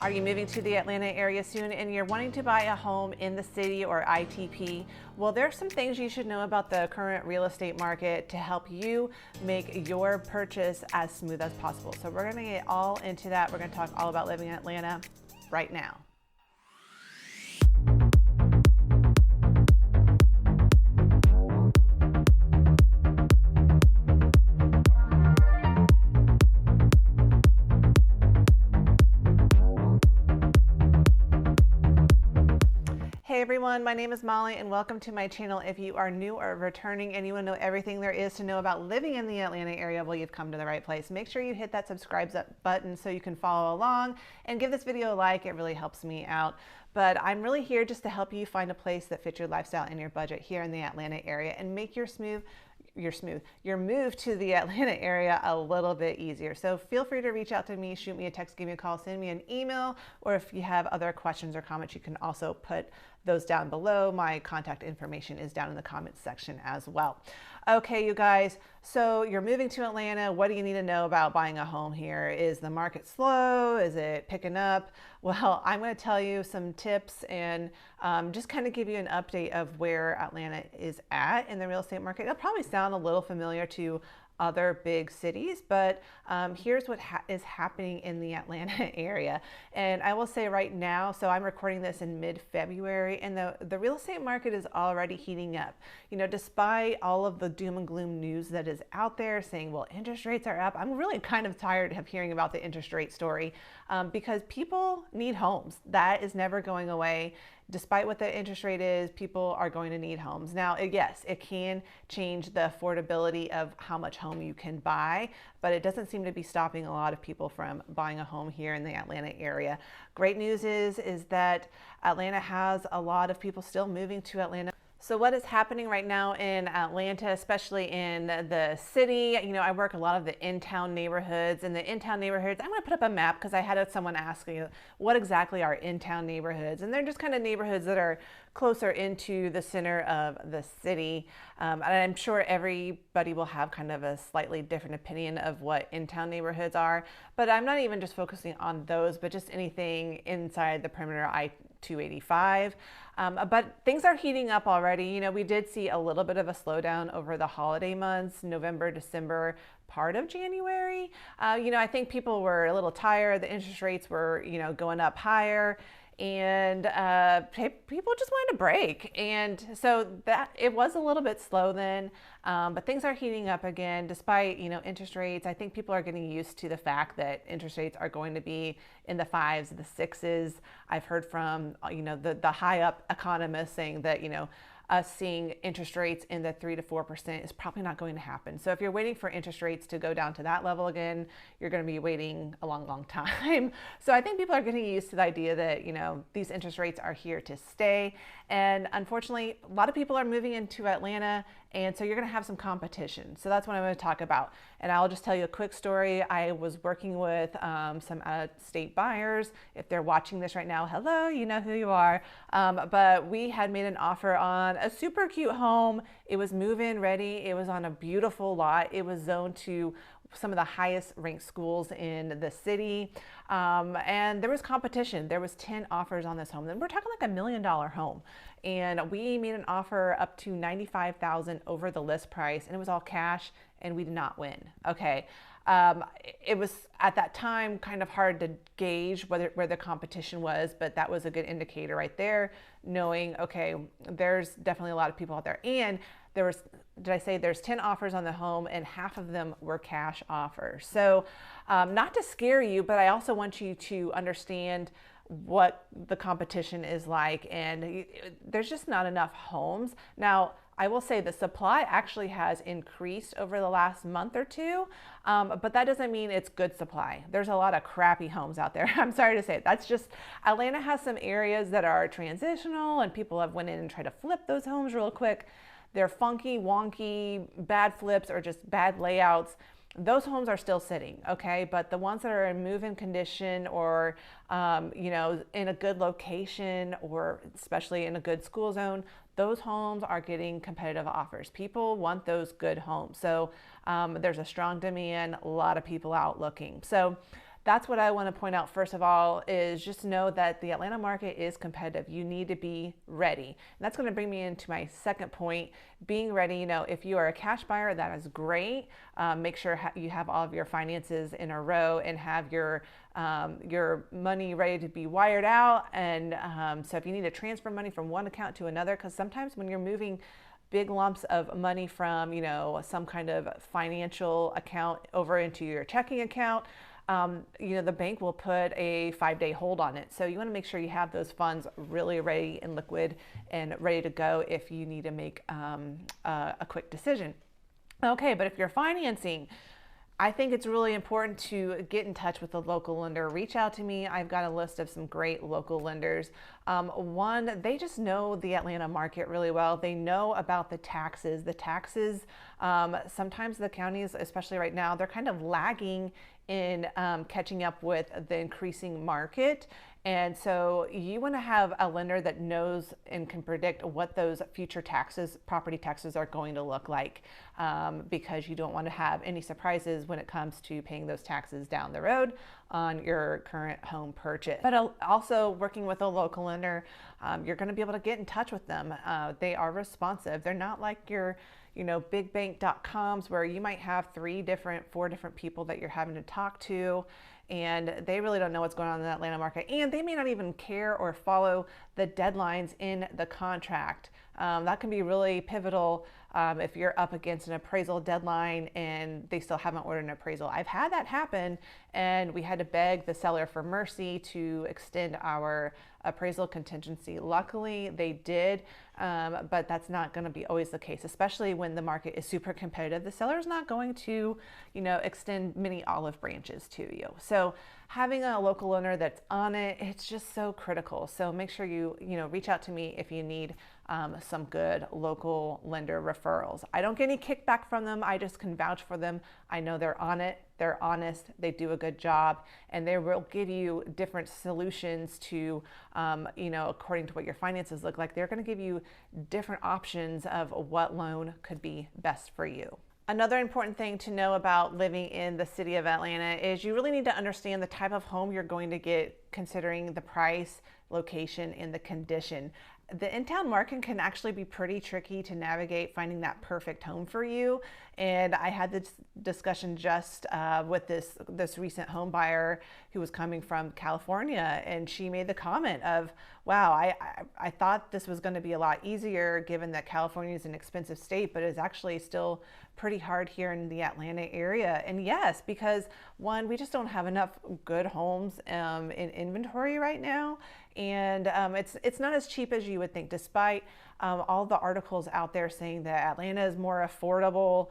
Are you moving to the Atlanta area soon and you're wanting to buy a home in the city or ITP? Well, there's some things you should know about the current real estate market to help you make your purchase as smooth as possible. So we're going to get all into that. We're going to talk all about living in Atlanta right now. Hey everyone, my name is Molly and welcome to my channel. If you are new or returning and you want to know everything there is to know about living in the Atlanta area, well, you've come to the right place. Make sure you hit that subscribe button so you can follow along and give this video a like. It really helps me out. But I'm really here just to help you find a place that fits your lifestyle and your budget here in the Atlanta area and make your move to the Atlanta area a little bit easier. So feel free to reach out to me, shoot me a text, give me a call, send me an email, or if you have other questions or comments, you can also put those down below. My contact information is down in the comments section as well. Okay, you guys, so you're moving to Atlanta. What do you need to know about buying a home here? Is the market slow? Is it picking up? Well, I'm going to tell you some tips and just kind of give you an update of where Atlanta is at in the real estate market. It'll probably sound a little familiar to other big cities, but here's what is happening in the Atlanta area. And I will say right now, so I'm recording this in mid-February, and the real estate market is already heating up. You know, despite all of the doom and gloom news that is out there saying, well, interest rates are up, I'm really kind of tired of hearing about the interest rate story because people need homes. That is never going away. Despite what the interest rate is, people are going to need homes. Now, yes, it can change the affordability of how much home you can buy, but it doesn't seem to be stopping a lot of people from buying a home here in the Atlanta area. Great news is that Atlanta has a lot of people still moving to Atlanta. So what is happening right now in Atlanta, especially in the city, you know, I work a lot of the in-town neighborhoods, and the in-town neighborhoods, I'm going to put up a map because I had someone ask me what exactly are in-town neighborhoods, and they're just kind of neighborhoods that are closer into the center of the city. And I'm sure everybody will have kind of a slightly different opinion of what in-town neighborhoods are, but I'm not even just focusing on those, but just anything inside the perimeter I-285. But things are heating up already. You know, we did see a little bit of a slowdown over the holiday months, November, December, part of January. You know, I think people were a little tired. The interest rates were, you know, going up higher, and people just wanted a break. And so that it was a little bit slow then, but things are heating up again despite, you know, interest rates. I think people are getting used to the fact that interest rates are going to be in the 5s, the 6s. I've heard from, you know, the high up economists saying that, you know, us seeing interest rates in the 3 to 4% is probably not going to happen. So if you're waiting for interest rates to go down to that level again, you're going to be waiting a long, long time. So I think people are getting used to the idea that, you know, these interest rates are here to stay. And unfortunately, a lot of people are moving into Atlanta, and so you're going to have some competition. So that's what I'm going to talk about. And I'll just tell you a quick story. I was working with some out-of-state buyers. If they're watching this right now, hello, you know who you are. But we had made an offer on a super cute home. It was move-in ready. It was on a beautiful lot. It was zoned to some of the highest ranked schools in the city. And there was competition. There was 10 offers on this home. And we're talking like $1 million home. And we made an offer up to $95,000 over the list price, and it was all cash, and we did not win. Okay. It was at that time kind of hard to gauge where the competition was, but that was a good indicator right there, knowing, okay, there's definitely a lot of people out there. And there was, did I say there's 10 offers on the home, and half of them were cash offers. So not to scare you, but I also want you to understand what the competition is like, and there's just not enough homes. Now, I will say the supply actually has increased over the last month or two, but that doesn't mean it's good supply. There's a lot of crappy homes out there. I'm sorry to say it. That's just, Atlanta has some areas that are transitional, and people have went in and tried to flip those homes real quick. They're funky, wonky, bad flips, or just bad layouts. Those homes are still sitting, okay? But the ones that are in move-in condition, or you know, in a good location, or especially in a good school zone, those homes are getting competitive offers. People want those good homes. So there's a strong demand, a lot of people out looking. So that's what I want to point out first of all, is just know that the Atlanta market is competitive. You need to be ready. And that's going to bring me into my second point, being ready. You know, if you are a cash buyer, that is great. Make sure you have all of your finances in a row and have your money ready to be wired out. And so if you need to transfer money from one account to another, because sometimes when you're moving big lumps of money from, you know, some kind of financial account over into your checking account, you know, the bank will put a 5-day hold on it. So you want to make sure you have those funds really ready and liquid and ready to go if you need to make a quick decision. Okay, but if you're financing, I think it's really important to get in touch with a local lender. Reach out to me. I've got a list of some great local lenders. One, they just know the Atlanta market really well. They know about the taxes. Sometimes the counties, especially right now, they're kind of lagging in catching up with the increasing market. And so you want to have a lender that knows and can predict what those future taxes, property taxes, are going to look like, because you don't want to have any surprises when it comes to paying those taxes down the road on your current home purchase. But also working with a local lender, you're going to be able to get in touch with them. They are responsive. They're not like your bigbank.coms where you might have 4 different people that you're having to talk to, and they really don't know what's going on in the Atlanta market, and they may not even care or follow the deadlines in the contract. That can be really pivotal if you're up against an appraisal deadline and they still haven't ordered an appraisal. I've had that happen, and we had to beg the seller for mercy to extend our appraisal contingency. Luckily, they did, but that's not going to be always the case, especially when the market is super competitive. The seller's not going to, extend many olive branches to you. So having a local owner that's on it, it's just so critical. So make sure you reach out to me if you need some good local lender referrals. I don't get any kickback from them. I just can vouch for them. I know they're on it. They're honest. They do a good job, and they will give you different solutions to, according to what your finances look like. They're going to give you different options of what loan could be best for you. Another important thing to know about living in the city of Atlanta is you really need to understand the type of home you're going to get, considering the price, location, and the condition. The in-town market can actually be pretty tricky to navigate finding that perfect home for you. And I had this discussion just with this recent home buyer who was coming from California, and she made the comment of, wow, I thought this was going to be a lot easier given that California is an expensive state, but it's actually still pretty hard here in the Atlanta area. And yes, because one, we just don't have enough good homes in inventory right now. And it's not as cheap as you would think, despite all the articles out there saying that Atlanta is more affordable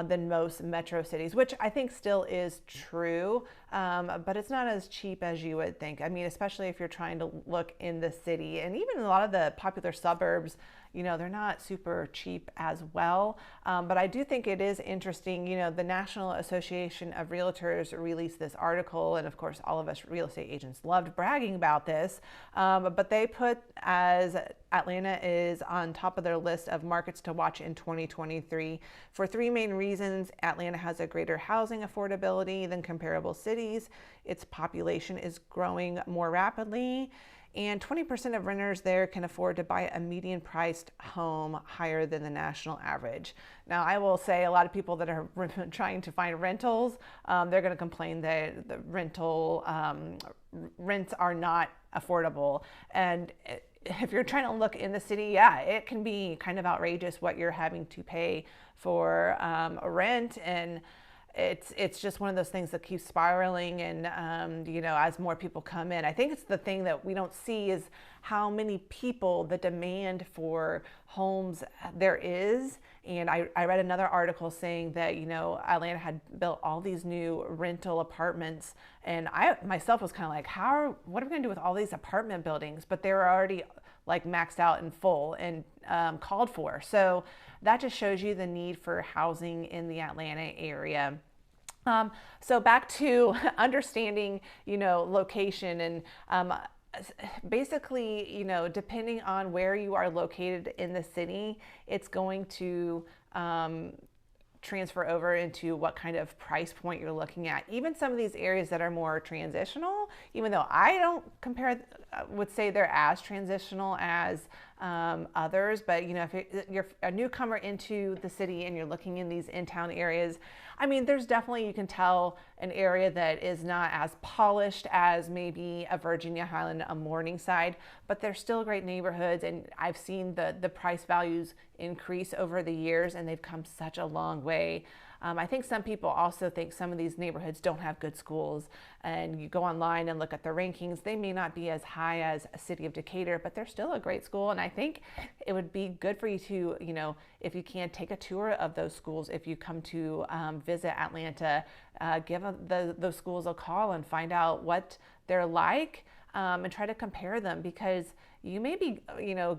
than most metro cities, which I think still is true, but it's not as cheap as you would think. I mean, especially if you're trying to look in the city, and even a lot of the popular suburbs, they're not super cheap as well. But I do think it is interesting. The National Association of Realtors released this article, and of course, all of us real estate agents loved bragging about this. But they put as Atlanta is on top of their list of markets to watch in 2023 for 3 main reasons. Atlanta has a greater housing affordability than comparable cities. Its population is growing more rapidly, and 20% of renters there can afford to buy a median priced home higher than the national average. Now, I will say a lot of people that are trying to find rentals, they're going to complain that the rental rents are not affordable. And if you're trying to look in the city, yeah, it can be kind of outrageous what you're having to pay for rent, and it's just one of those things that keeps spiraling. And as more people come in, I think it's the thing that we don't see is how many people, the demand for homes there is. And I read another article saying that Atlanta had built all these new rental apartments, and I myself was kind of like, what are we gonna do with all these apartment buildings? But they were already like maxed out and full and called for. So that just shows you the need for housing in the Atlanta area. So back to understanding, location, and basically, depending on where you are located in the city, it's going to transfer over into what kind of price point you're looking at. Even some of these areas that are more transitional, even though I don't would say they're as transitional as others, but if you're a newcomer into the city and you're looking in these in-town areas, I mean, there's definitely, you can tell an area that is not as polished as maybe a Virginia Highland, a Morningside, but they're still great neighborhoods, and I've seen the price values increase over the years, and they've come such a long way. I think some people also think some of these neighborhoods don't have good schools, and you go online and look at the rankings, they may not be as high as a city of Decatur, but they're still a great school. And I think it would be good for you to, if you can, take a tour of those schools. If you come to visit Atlanta, give those schools a call and find out what they're like, and try to compare them, because you may be,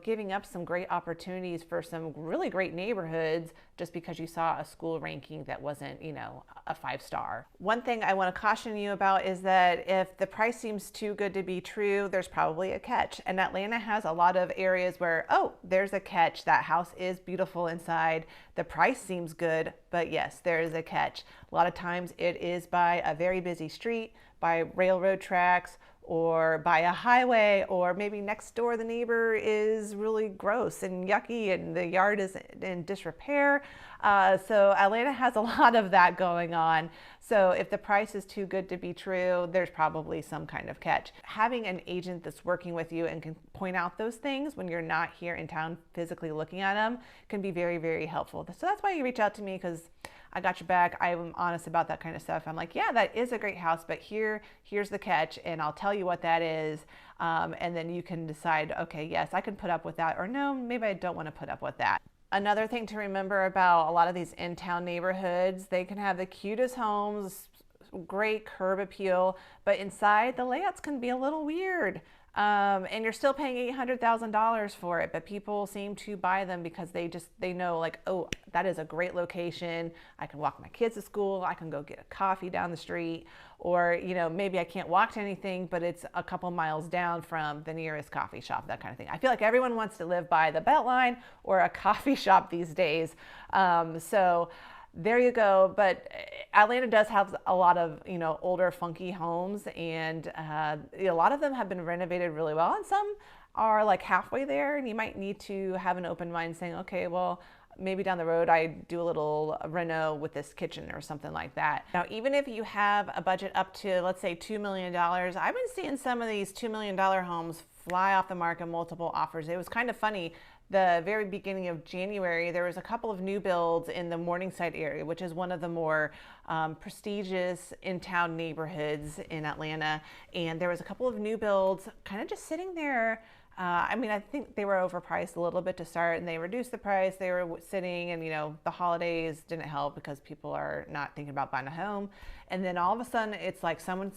giving up some great opportunities for some really great neighborhoods just because you saw a school ranking that wasn't, a 5-star. One thing I want to caution you about is that if the price seems too good to be true, there's probably a catch. And Atlanta has a lot of areas where, oh, there's a catch. That house is beautiful inside. The price seems good, but yes, there is a catch. A lot of times it is by a very busy street, by railroad tracks, or by a highway, or maybe next door the neighbor is really gross and yucky and the yard is in disrepair. So Atlanta has a lot of that going on. So if the price is too good to be true, there's probably some kind of catch. Having an agent that's working with you and can point out those things when you're not here in town physically looking at them can be very, very helpful. So that's why you reach out to me, because I got your back. I'm honest about that kind of stuff. I'm like, yeah, that is a great house, but here's the catch, and I'll tell you what that is. And then you can decide, okay, yes, I can put up with that, or no, maybe I don't want to put up with that. Another thing to remember about a lot of these in-town neighborhoods, they can have the cutest homes, great curb appeal, but inside the layouts can be a little weird. And you're still paying $800,000 for it, but people seem to buy them because they know, like, oh, that is a great location. I can walk my kids to school. I can go get a coffee down the street, or, maybe I can't walk to anything, but it's a couple miles down from the nearest coffee shop, that kind of thing. I feel like everyone wants to live by the Beltline or a coffee shop these days. So there you go. But Atlanta does have a lot of, older, funky homes, and a lot of them have been renovated really well, and some are like halfway there, and you might need to have an open mind saying, okay, well, maybe down the road I do a little reno with this kitchen or something like that. Now, even if you have a budget up to, let's say, $2 million, I've been seeing some of these $2 million homes fly off the market, multiple offers. It was kind of funny. The very beginning of January, there was a couple of new builds in the Morningside area, which is one of the more prestigious in-town neighborhoods in Atlanta. And there was a couple of new builds kind of just sitting there. I think they were overpriced a little bit to start, and they reduced the price. They were sitting, and the holidays didn't help because people are not thinking about buying a home. And then all of a sudden, it's like someone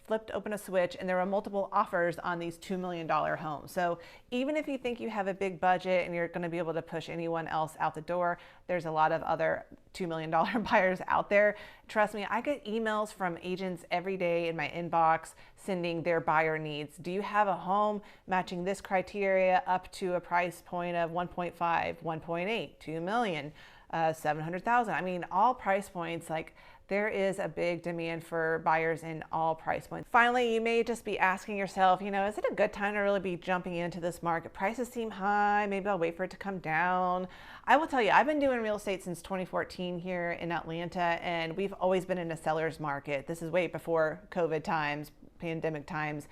flipped open a switch, and there were multiple offers on these $2 million homes. So even if you think you have a big budget and you're going to be able to push anyone else out the door, there's a lot of other $2 million buyers out there. Trust me, I get emails from agents every day in my inbox sending their buyer needs. Do you have a home matching this criteria up to a price point of 1.5, 1.8, 2 million, 700,000? I mean, all price points. Like, there is a big demand for buyers in all price points. Finally, you may just be asking yourself, is it a good time to really be jumping into this market? Prices seem high. Maybe I'll wait for it to come down. I will tell you, I've been doing real estate since 2014 here in Atlanta, and we've always been in a seller's market. This is way before COVID times, pandemic times.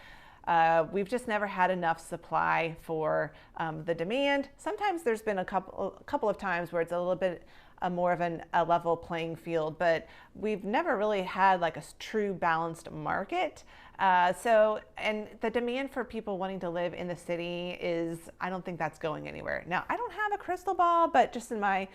We've just never had enough supply for the demand. Sometimes there's been a couple of times where it's a little bit more of a level playing field, but we've never really had like a true balanced market. And the demand for people wanting to live in the city I don't think that's going anywhere. Now, I don't have a crystal ball, but just in my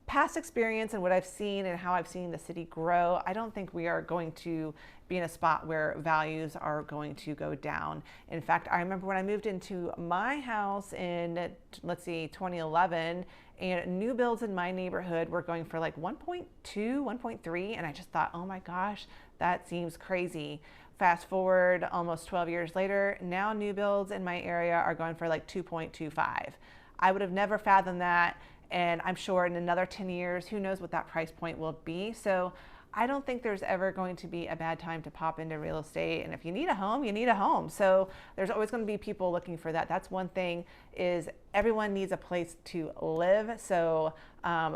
past experience and what I've seen and how I've seen the city grow, I don't think we are going to be in a spot where values are going to go down. In fact, I remember when I moved into my house in, 2011, and new builds in my neighborhood were going for like 1.2, 1.3, and I just thought, oh my gosh, that seems crazy. Fast forward almost 12 years later, now new builds in my area are going for like 2.25. I would have never fathomed that. And I'm sure in another 10 years, who knows what that price point will be. So I don't think there's ever going to be a bad time to pop into real estate. And if you need a home, you need a home. So there's always going to be people looking for that. That's one thing, is everyone needs a place to live. So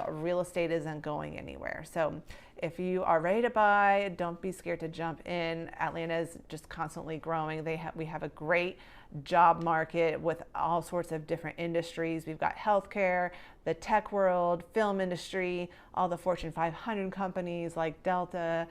real estate isn't going anywhere. So if you are ready to buy, don't be scared to jump in. Atlanta is just constantly growing. We have a great job market with all sorts of different industries. We've got healthcare, the tech world, film industry, all the Fortune 500 companies like Delta.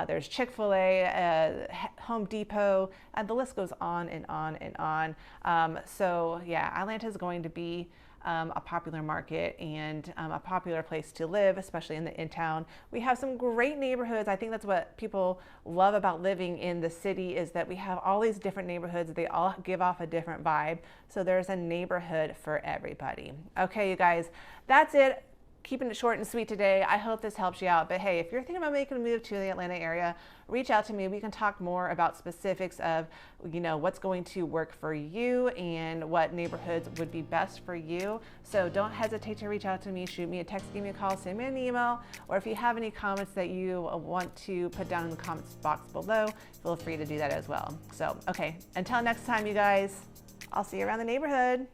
There's Chick-fil-A, Home Depot, and the list goes on and on and on. So yeah, Atlanta is going to be a popular market and a popular place to live, especially in the Intown. We have some great neighborhoods. I think that's what people love about living in the city, is that we have all these different neighborhoods. They all give off a different vibe. So there's a neighborhood for everybody. Okay, you guys, that's it. Keeping it short and sweet today. I hope this helps you out. But hey, if you're thinking about making a move to the Atlanta area, reach out to me. We can talk more about specifics of, what's going to work for you and what neighborhoods would be best for you. So don't hesitate to reach out to me. Shoot me a text, give me a call, send me an email, or if you have any comments that you want to put down in the comments box below, feel free to do that as well. So, okay, until next time, you guys, I'll see you around the neighborhood.